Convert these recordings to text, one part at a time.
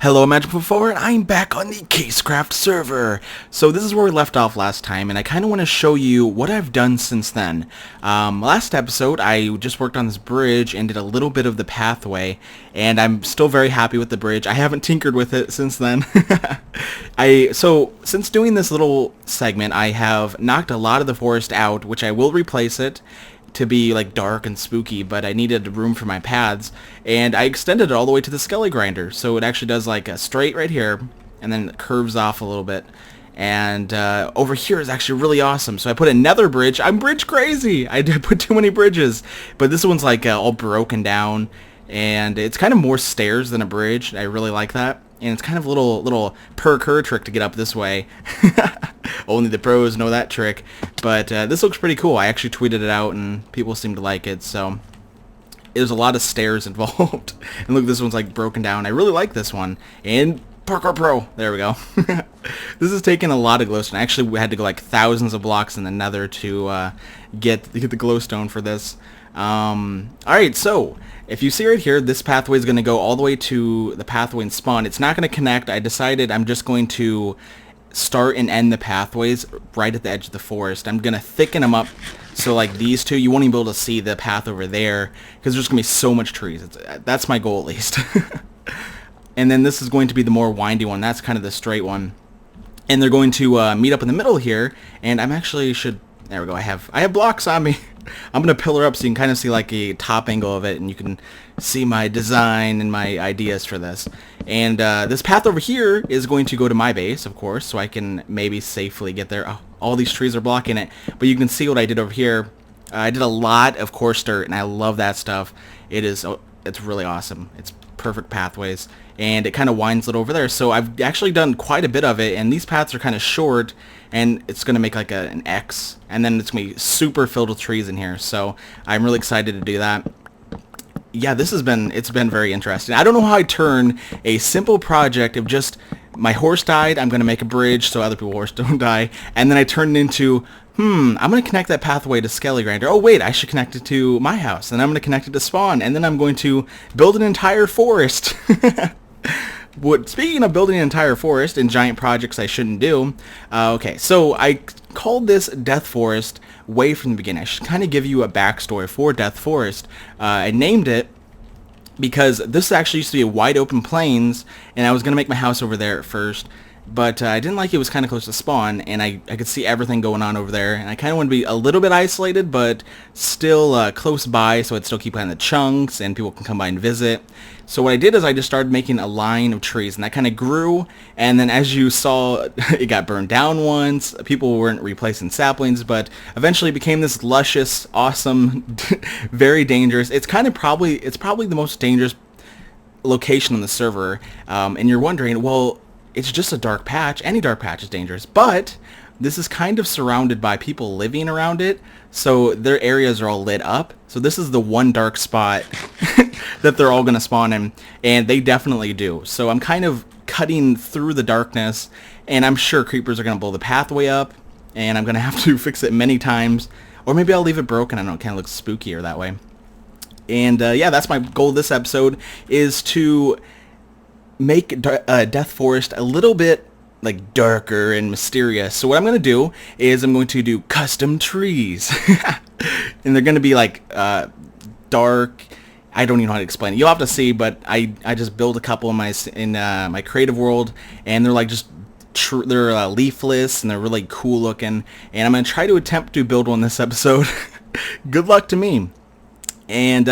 Hello, Magical 4, and I'm back on the CaseCraft server. So this is where we left off last time, and I kind of want to show you what I've done since then. Last episode, I just worked on this bridge and did a little bit of the pathway, and I'm still very happy with the bridge. I haven't tinkered with it since then. So since doing this little segment, I have knocked a lot of the forest out, which I will replace it to be like dark and spooky, but I needed room for my paths, and I extended it all the way to the skelly grinder, so it actually does like a straight right here and then it curves off a little bit, and over here is actually really awesome. So I put another bridge. I'm bridge crazy. I did put too many bridges, but this one's like all broken down, and it's kind of more stairs than a bridge. I really like that, and it's kind of a little parkour trick to get up this way. Only the pros know that trick, but this looks pretty cool. I actually tweeted it out and people seem to like it, so there's a lot of stairs involved. And look, this one's like broken down. I really like this one. And Parkour Pro, there we go. This is taking a lot of glowstone. Actually, we had to go like thousands of blocks in the nether to get the glowstone for this. Alright, so if you see right here, this pathway is going to go all the way to the pathway and spawn. It's not going to connect. I decided I'm just going to start and end the pathways right at the edge of the forest. I'm gonna thicken them up so like these two, you won't even be able to see the path over there because there's gonna be so much trees. That's my goal at least. And then this is going to be the more windy one. That's kind of the straight one, and they're going to meet up in the middle here. And I'm actually there we go. I have blocks on me. I'm gonna pillar up so you can kind of see like a top angle of it, and you can see my design and my ideas for this. And this path over here is going to go to my base, of course, so I can maybe safely get there. Oh, all these trees are blocking it, but you can see what I did over here. I did a lot of coarse dirt, and I love that stuff. It's really awesome. It's perfect pathways, and it kind of winds it over there. So I've actually done quite a bit of it, and these paths are kind of short, and it's going to make like an X, and then it's going to be super filled with trees in here. So I'm really excited to do that. Yeah, it's been very interesting. I don't know how I turn a simple project of just my horse died, I'm going to make a bridge so other people's horse don't die, and then I turn it into, I'm going to connect that pathway to Skelly Grinder. Oh wait, I should connect it to my house, and I'm going to connect it to spawn, and then I'm going to build an entire forest. Speaking of building an entire forest and giant projects I shouldn't do, okay, so I called this Death Forest way from the beginning. I should kind of give you a backstory for Death Forest. I named it because this actually used to be a wide open plains, and I was going to make my house over there at first, but I didn't like it was kind of close to spawn, and I could see everything going on over there, and I kind of want to be a little bit isolated, but still close by, so I'd still keep playing the chunks, and people can come by and visit. So what I did is I just started making a line of trees, and that kind of grew, and then as you saw, it got burned down once. People weren't replacing saplings, but eventually it became this luscious, awesome, very dangerous. It's probably the most dangerous location on the server, and you're wondering, well, it's just a dark patch. Any dark patch is dangerous, but this is kind of surrounded by people living around it, so their areas are all lit up. So this is the one dark spot that they're all going to spawn in, and they definitely do. So I'm kind of cutting through the darkness, and I'm sure creepers are going to blow the pathway up, and I'm going to have to fix it many times, or maybe I'll leave it broken. I don't know, it kind of looks spookier that way. And yeah, that's my goal this episode, is to make Death Forest a little bit like darker and mysterious. So what I'm going to do is I'm going to do custom trees. And they're going to be like dark. I don't even know how to explain it. You'll have to see, but I just built a couple in my creative world, and they're like just they're leafless, and they're really cool looking, and I'm going to try to attempt to build one this episode. Good luck to me. And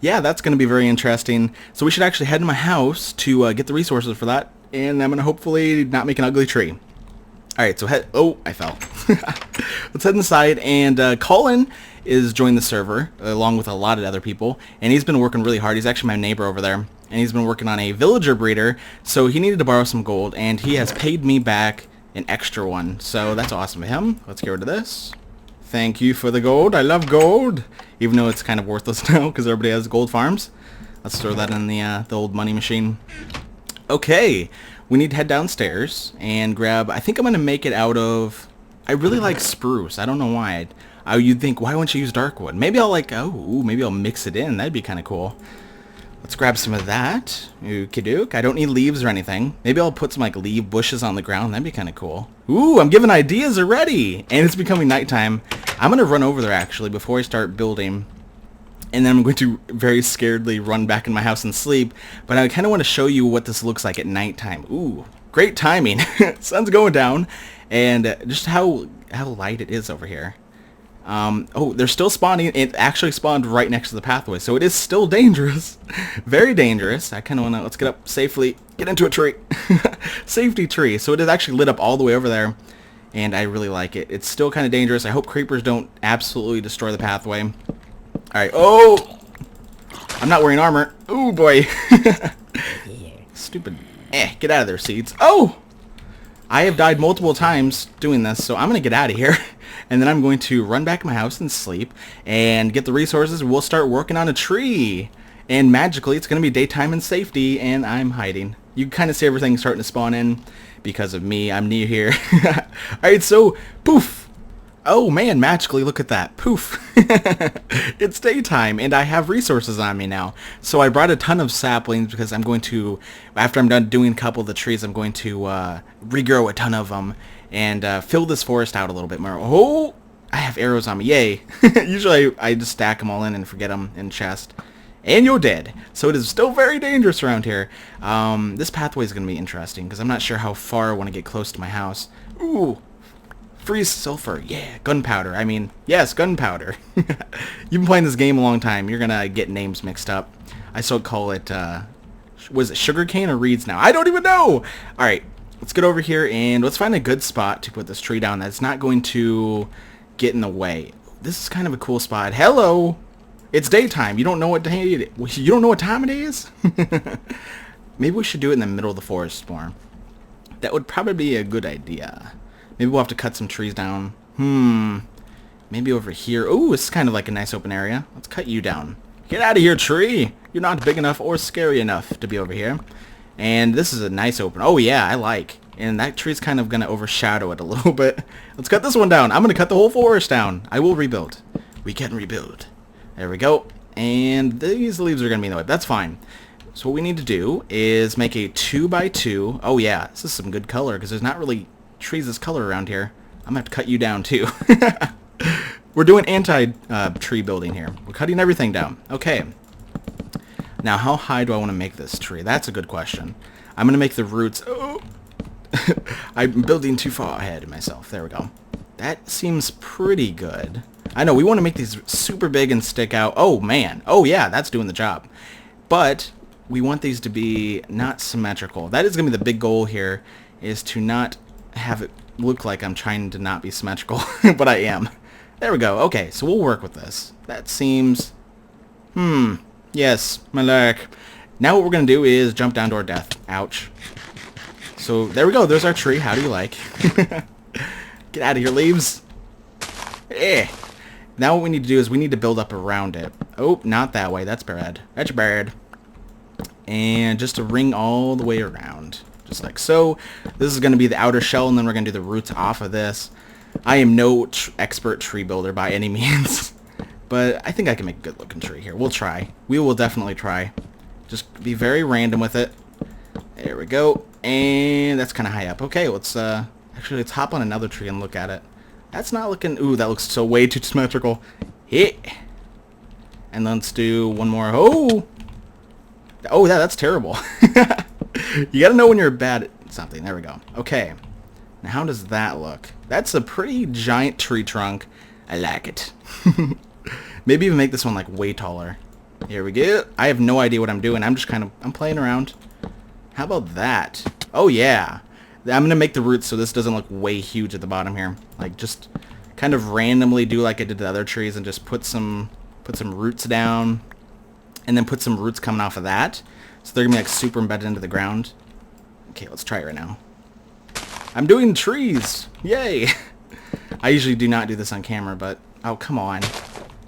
yeah, that's going to be very interesting. So we should actually head to my house to get the resources for that, and I'm going to hopefully not make an ugly tree. Alright, so I fell. Let's head inside, and Colin is joined the server along with a lot of other people, and he's been working really hard. He's actually my neighbor over there, and he's been working on a villager breeder, so he needed to borrow some gold, and he has paid me back an extra one, so that's awesome of him. Let's get rid of this. Thank you for the gold. I love gold, even though it's kind of worthless now because everybody has gold farms. Let's throw that in the old money machine. Okay, we need to head downstairs and grab, I think I'm going to make it out of, I really like spruce. I don't know why. You'd think, why wouldn't you use dark wood? Maybe I'll maybe I'll mix it in. That'd be kind of cool. Let's grab some of that. Okie doke. I don't need leaves or anything. Maybe I'll put some like leaf bushes on the ground. That'd be kind of cool. Ooh, I'm giving ideas already. And it's becoming nighttime. I'm going to run over there actually before I start building. And then I'm going to very scaredly run back in my house and sleep. But I kind of want to show you what this looks like at nighttime. Ooh, great timing. Sun's going down. And just how light it is over here. Oh, they're still spawning. It actually spawned right next to the pathway, so it is still dangerous. Very dangerous. I kind of want to, let's get up safely. Get into a tree. Safety tree. So it is actually lit up all the way over there, and I really like it. It's still kind of dangerous. I hope creepers don't absolutely destroy the pathway. All right. Oh! I'm not wearing armor. Oh, boy. Stupid. Get out of there, seeds. Oh! I have died multiple times doing this, so I'm going to get out of here. And then I'm going to run back to my house and sleep and get the resources. We'll start working on a tree. And magically, it's going to be daytime and safety, and I'm hiding. You can kind of see everything starting to spawn in because of me. I'm new here. Alright, so, poof. Oh, man, magically, look at that. Poof. It's daytime, and I have resources on me now. So I brought a ton of saplings because I'm going to, after I'm done doing a couple of the trees, I'm going to regrow a ton of them and fill this forest out a little bit more. Oh, I have arrows on me. Yay. Usually I just stack them all in and forget them in chest. And you're dead. So it is still very dangerous around here. This pathway is going to be interesting because I'm not sure how far I want to get close to my house. Ooh. Freeze sulfur. Yeah. Gunpowder. I mean, yes, gunpowder. You've been playing this game a long time. You're going to get names mixed up. I still call it, was it sugarcane or reeds now? I don't even know. All right. Let's get over here and let's find a good spot to put this tree down that's not going to get in the way. This is kind of a cool spot. Hello. It's daytime. You don't know what day it is. You don't know what time it is? Maybe we should do it in the middle of the forest more. That would probably be a good idea. Maybe we'll have to cut some trees down. Maybe over here. Ooh, this is kind of like a nice open area. Let's cut you down. Get out of here, tree. You're not big enough or scary enough to be over here. And this is a nice open. Oh, yeah, I like. And that tree's kind of going to overshadow it a little bit. Let's cut this one down. I'm going to cut the whole forest down. I will rebuild. We can rebuild. There we go. And these leaves are going to be in the way. That's fine. So what we need to do is make a 2x2. Oh, yeah. This is some good color because there's not really trees this color around here. I'm going to have to cut you down, too. We're doing anti-tree building here. We're cutting everything down. Okay. Now, how high do I want to make this tree? That's a good question. I'm going to make the roots... Oh! I'm building too far ahead of myself. There we go. That seems pretty good. I know, we want to make these super big and stick out. Oh, man. Oh, yeah, that's doing the job. But we want these to be not symmetrical. That is going to be the big goal here, is to not have it look like I'm trying to not be symmetrical, but I am. There we go. Okay, so we'll work with this. That seems... Yes, my leg. Now what we're going to do is jump down to our death. Ouch. So, there we go. There's our tree. How do you like? Get out of here, leaves. Now what we need to do is we need to build up around it. Oh, not that way. That's bad. That's bad. And just a ring all the way around. Just like so. This is going to be the outer shell, and then we're going to do the roots off of this. I am no expert tree builder by any means. But I think I can make a good looking tree here. We'll try. We will definitely try. Just be very random with it. There we go. And that's kind of high up. Okay, actually let's hop on another tree and look at it. That's not looking... Ooh, that looks so way too symmetrical. Hit. And let's do one more. Oh! Oh, that's terrible. You gotta know when you're bad at something. There we go. Okay. Now, how does that look? That's a pretty giant tree trunk. I like it. Maybe even make this one, like, way taller. Here we go. I have no idea what I'm doing. I'm just I'm playing around. How about that? Oh, yeah. I'm going to make the roots so this doesn't look way huge at the bottom here. Like, just kind of randomly do like I did the other trees and just put some roots down. And then put some roots coming off of that. So they're going to be, like, super embedded into the ground. Okay, let's try it right now. I'm doing trees! Yay! I usually do not do this on camera, but... Oh, come on.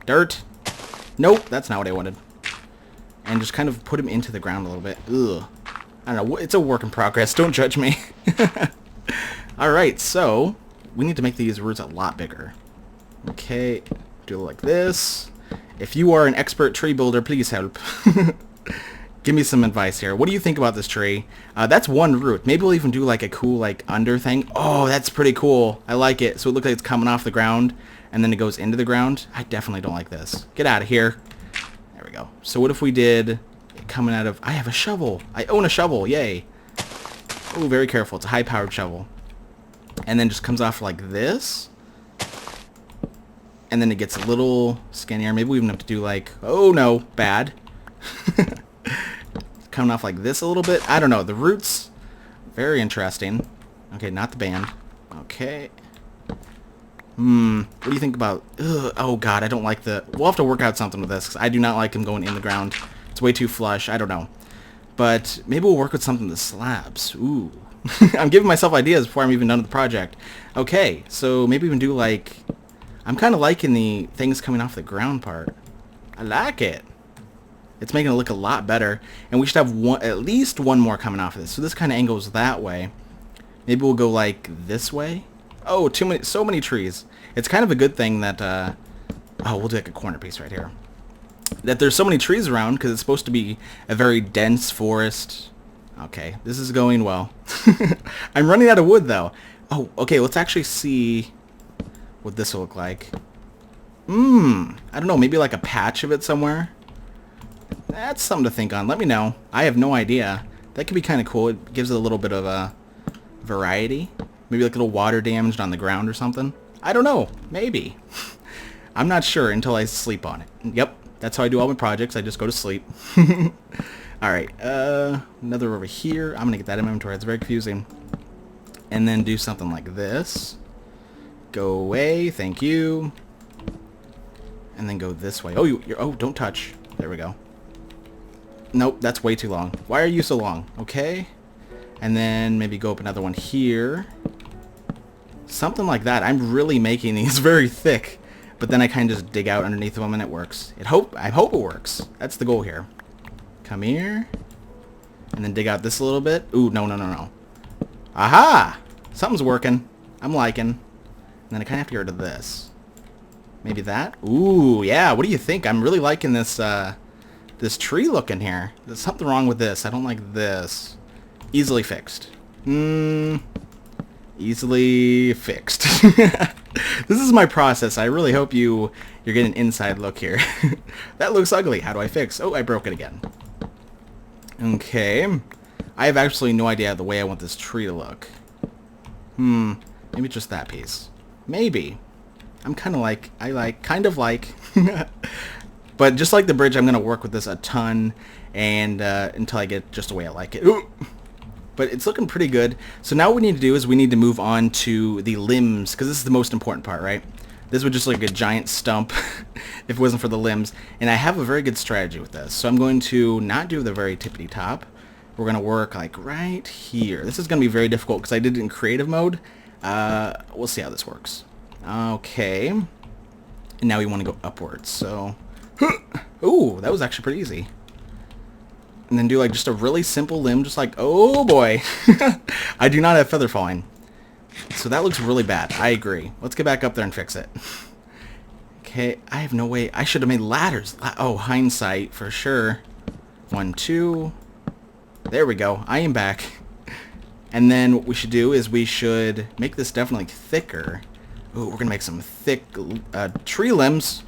Dirt. Nope, that's not what I wanted. And just kind of put them into the ground a little bit. Ugh. I don't know, it's a work in progress. Don't judge me. Alright, so we need to make these roots a lot bigger. Okay, do it like this. If you are an expert tree builder, please help. Give me some advice here. What do you think about this tree? That's one root. Maybe we'll even do like a cool like under thing. Oh, that's pretty cool. I like it. So it looks like it's coming off the ground and then it goes into the ground. I definitely don't like this. Get out of here. There we go. So what if we did it coming out of... I have a shovel. I own a shovel. Yay. Oh, very careful. It's a high-powered shovel. And then just comes off like this. And then it gets a little skinnier. Maybe we even have to do like... Oh, no. Bad. Coming off like this a little bit. I don't know. The roots, very interesting. Okay, not the band. Okay. What do you think about... Ugh, oh, God, I don't like the... We'll have to work out something with this, because I do not like him going in the ground. It's way too flush. I don't know. But maybe we'll work with something with the slabs. Ooh. I'm giving myself ideas before I'm even done with the project. Okay, so maybe we can do, like... I'm kind of liking the things coming off the ground part. I like it. It's making it look a lot better. And we should have at least one more coming off of this. So this kind of angles that way. Maybe we'll go like this way. Oh, so many trees. It's kind of a good thing that, oh, we'll do like a corner piece right here. That there's so many trees around because it's supposed to be a very dense forest. Okay, this is going well. I'm running out of wood though. Oh, okay, let's actually see what this will look like. I don't know, maybe like a patch of it somewhere. That's something to think on. Let me know. I have no idea. That could be kind of cool. It gives it a little bit of a variety. Maybe like a little water damaged on the ground or something. I don't know. Maybe. I'm not sure until I sleep on it. Yep. That's how I do all my projects. I just go to sleep. Alright. Another over here. I'm going to get that in my inventory. It's very confusing. And then do something like this. Go away. Thank you. And then go this way. Oh, oh, don't touch. There we go. Nope, that's way too long. Why are you so long? Okay. And then maybe go up another one here. Something like that. I'm really making these very thick. But then I kind of just dig out underneath them and it works. I hope it works. That's the goal here. Come here. And then dig out this a little bit. Ooh, no, no, no, no. Aha! Something's working. I'm liking. And then I kind of have to get rid of this. Maybe that? Ooh, yeah. What do you think? I'm really liking this, this tree look in here. There's something wrong with this. I don't like this. Easily fixed. Easily fixed. This is my process. I really hope you're getting an inside look here. That looks ugly. How do I fix? Oh, I broke it again. Okay. I have absolutely no idea the way I want this tree to look. Maybe just that piece. Maybe. I'm kind of like. But just like the bridge, I'm going to work with this a ton and until I get just the way I like it. Ooh. But it's looking pretty good. So now what we need to do is we need to move on to the limbs, because this is the most important part, right? This would just look like a giant stump if it wasn't for the limbs. And I have a very good strategy with this. So I'm going to not do the very tippity top. We're going to work like right here. This is going to be very difficult because I did it in creative mode. We'll see how this works. Okay. And now we want to go upwards. So, ooh, that was actually pretty easy. And then do like just a really simple limb, just like, oh boy. I do not have feather falling. So that looks really bad. I agree. Let's get back up there and fix it. Okay, I have no way. I should have made ladders. Oh, hindsight for sure. 1, 2. There we go. I am back. And then what we should do is we should make this definitely thicker. Ooh, we're going to make some thick tree limbs.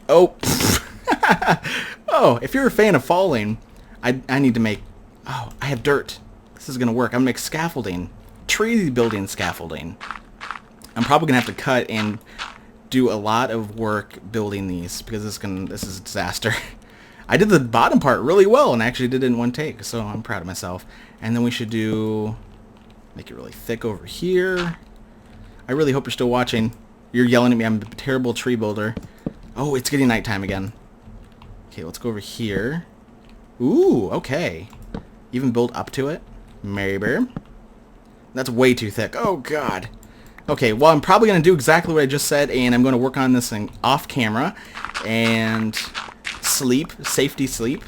Oh. Oh, if you're a fan of falling, I need to make... Oh, I have dirt. This is going to work. I'm going to make scaffolding. Tree building scaffolding. I'm probably going to have to cut and do a lot of work building these because this is a disaster. I did the bottom part really well and actually did it in one take, so I'm proud of myself. And then we should make it really thick over here. I really hope you're still watching. You're yelling at me. I'm a terrible tree builder. Oh, it's getting nighttime again. Okay, let's go over here. Ooh, okay. Even build up to it. Maybe. That's way too thick. Oh, God. Okay, well, I'm probably going to do exactly what I just said, and I'm going to work on this thing off camera and sleep, safety sleep.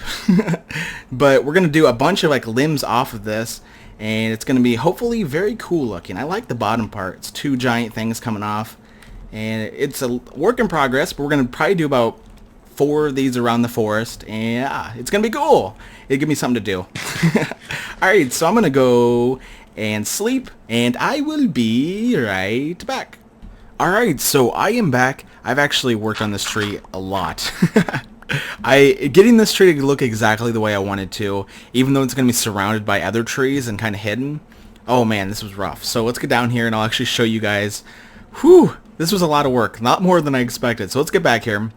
But we're going to do a bunch of, like, limbs off of this, and it's going to be hopefully very cool looking. I like the bottom part. It's 2 giant things coming off, and it's a work in progress, but we're going to probably do about 4 of these around the forest, and yeah, it's gonna be cool. It'll give me something to do. Alright, so I'm gonna go and sleep, and I will be right back. Alright, so I am back. I've actually worked on this tree a lot. Getting this tree to look exactly the way I wanted to, even though it's going to be surrounded by other trees and kind of hidden. Oh man, this was rough. So let's get down here and I'll actually show you guys. Whew, this was a lot of work. Not more than I expected. So let's get back here.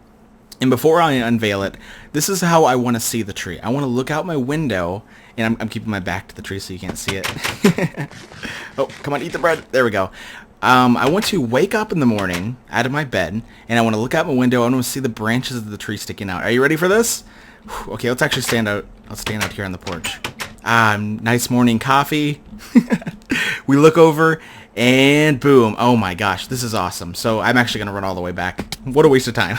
And before I unveil it, this is how I want to see the tree. I want to look out my window, and I'm keeping my back to the tree so you can't see it. Oh, come on, eat the bread. There we go. I want to wake up in the morning out of my bed, and I want to look out my window. I want to see the branches of the tree sticking out. Are you ready for this? Whew, okay, let's actually stand out. I'll stand out here on the porch. Nice morning coffee. We look over, and boom. Oh my gosh, this is awesome. So I'm actually going to run all the way back. What a waste of time.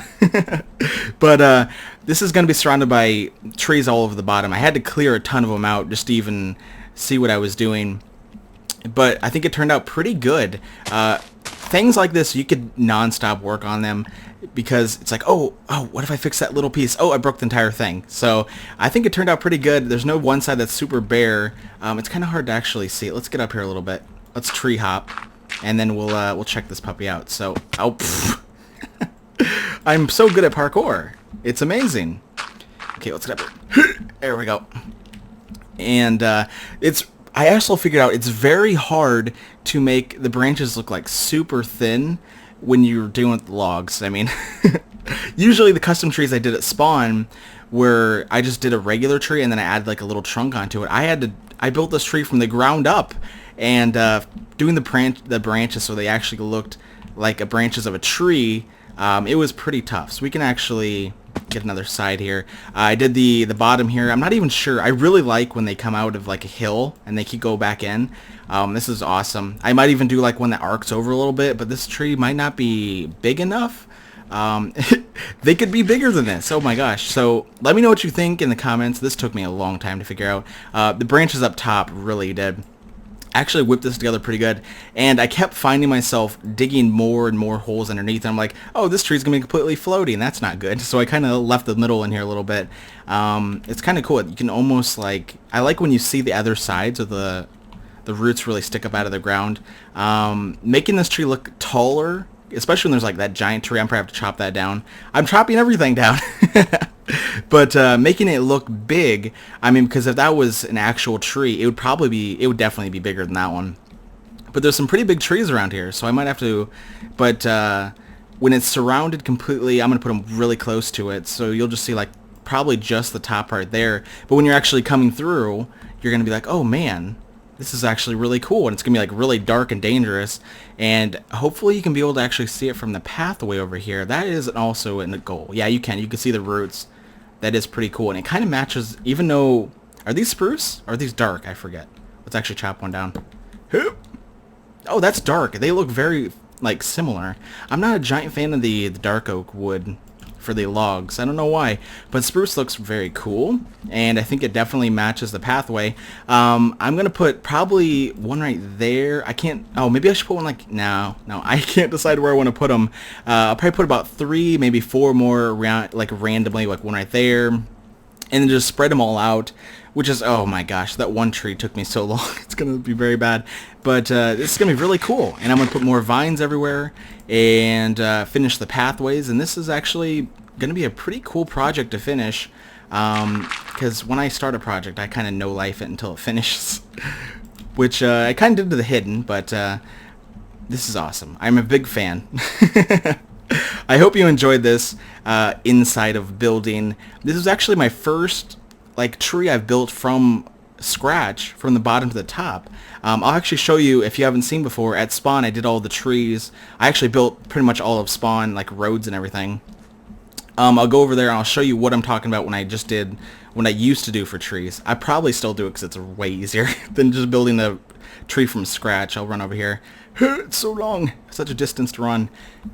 But this is going to be surrounded by trees all over the bottom. I had to clear a ton of them out just to even see what I was doing. But I think it turned out pretty good. Things like this, you could non-stop work on them because it's like, oh, what if I fix that little piece? Oh, I broke the entire thing. So I think it turned out pretty good. There's no one side that's super bare. It's kind of hard to actually see it. Let's get up here a little bit. Let's tree hop, and then we'll check this puppy out. So, I'm so good at parkour. It's amazing. Okay, let's get up here. There we go. And I also figured out it's very hard to make the branches look like super thin when you're dealing with logs. I mean, usually the custom trees I did at spawn where I just did a regular tree and then I added like a little trunk onto it. I built this tree from the ground up, and doing the branches so they actually looked like branches of a tree, it was pretty tough. So we can actually get another side here. I did the bottom here. I'm not even sure. I really like when they come out of like a hill and they keep go back in. This is awesome. I might even do like one that arcs over a little bit, but this tree might not be big enough. They could be bigger than this. Oh my gosh. So let me know what you think in the comments. This took me a long time to figure out. The branches up top really did. Actually whipped this together pretty good, and I kept finding myself digging more and more holes underneath, and I'm like, oh, this tree's gonna be completely floating. That's not good. So I kind of left the middle in here a little bit. It's kind of cool. You can almost like, I like when you see the other sides of the roots really stick up out of the ground. Making this tree look taller, especially when there's like that giant tree. I'm probably have to chop that down. I'm chopping everything down. But making it look big, I mean, because if that was an actual tree, it would definitely be bigger than that one. But there's some pretty big trees around here, so I might have to, but when it's surrounded completely, I'm going to put them really close to it, so you'll just see like probably just the top part there. But when you're actually coming through, you're going to be like, oh man, this is actually really cool, and it's going to be like really dark and dangerous, and hopefully you can be able to actually see it from the pathway over here. That is also a goal. Yeah, you can see the roots. That is pretty cool, and it kind of matches, even though, are these spruce? Or are these dark? I forget. Let's actually chop one down. Oh, that's dark. They look very, like, similar. I'm not a giant fan of the dark oak wood for the logs. I don't know why, but spruce looks very cool, and I think it definitely matches the pathway. I'm gonna put probably one right there. I can't, oh, maybe I should put one like, no, I can't decide where I want to put them. I'll probably put about 3, maybe 4 more around, like randomly, like one right there, and then just spread them all out, which is, oh my gosh, that one tree took me so long. It's gonna be very bad, but this is gonna be really cool, and I'm gonna put more vines everywhere and finish the pathways, and this is actually gonna be a pretty cool project to finish, because when I start a project, I kind of no life it until it finishes, which I kind of did to the hidden, but this is awesome. I'm a big fan. I hope you enjoyed this inside of building. This is actually my first like tree I've built from scratch, from the bottom to the top. I'll actually show you, if you haven't seen before, at spawn I did all the trees. I actually built pretty much all of spawn, like roads and everything. I'll go over there and I'll show you what I'm talking about when I used to do for trees. I probably still do it because it's way easier than just building a tree from scratch. I'll run over here. It's so long, such a distance to run,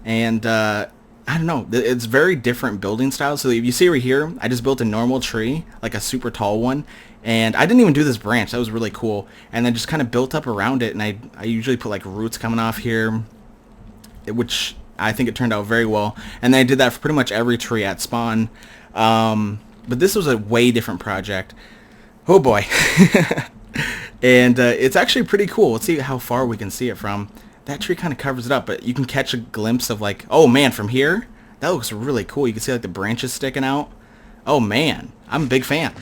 and I don't know, it's very different building styles. So if you see right here, I just built a normal tree, like a super tall one, and I didn't even do this branch. That was really cool, and then just kind of built up around it, and I usually put like roots coming off here, which I think it turned out very well. And then I did that for pretty much every tree at spawn. But this was a way different project. Oh boy. And it's actually pretty cool. Let's see how far we can see it from. That tree kind of covers it up, but you can catch a glimpse of like, oh man, from here, that looks really cool. You can see like the branches sticking out. Oh man, I'm a big fan.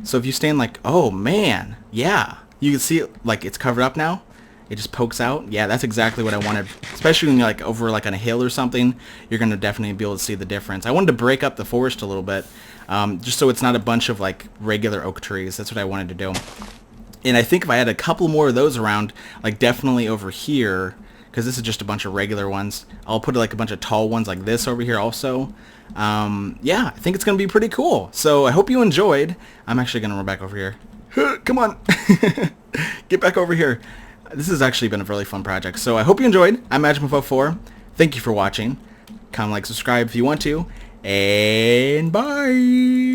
So if you stand like, oh man, yeah, you can see it like it's covered up now. It just pokes out. Yeah, that's exactly what I wanted. Especially when you're like over like on a hill or something, you're gonna definitely be able to see the difference. I wanted to break up the forest a little bit, just so it's not a bunch of like regular oak trees. That's what I wanted to do. And I think if I had a couple more of those around, like definitely over here, because this is just a bunch of regular ones, I'll put like a bunch of tall ones like this over here also. Yeah, I think it's going to be pretty cool. So I hope you enjoyed. I'm actually going to run back over here. Come on. Get back over here. This has actually been a really fun project. So I hope you enjoyed. I'm MagicMofo4. Thank you for watching. Comment, like, subscribe if you want to. And bye.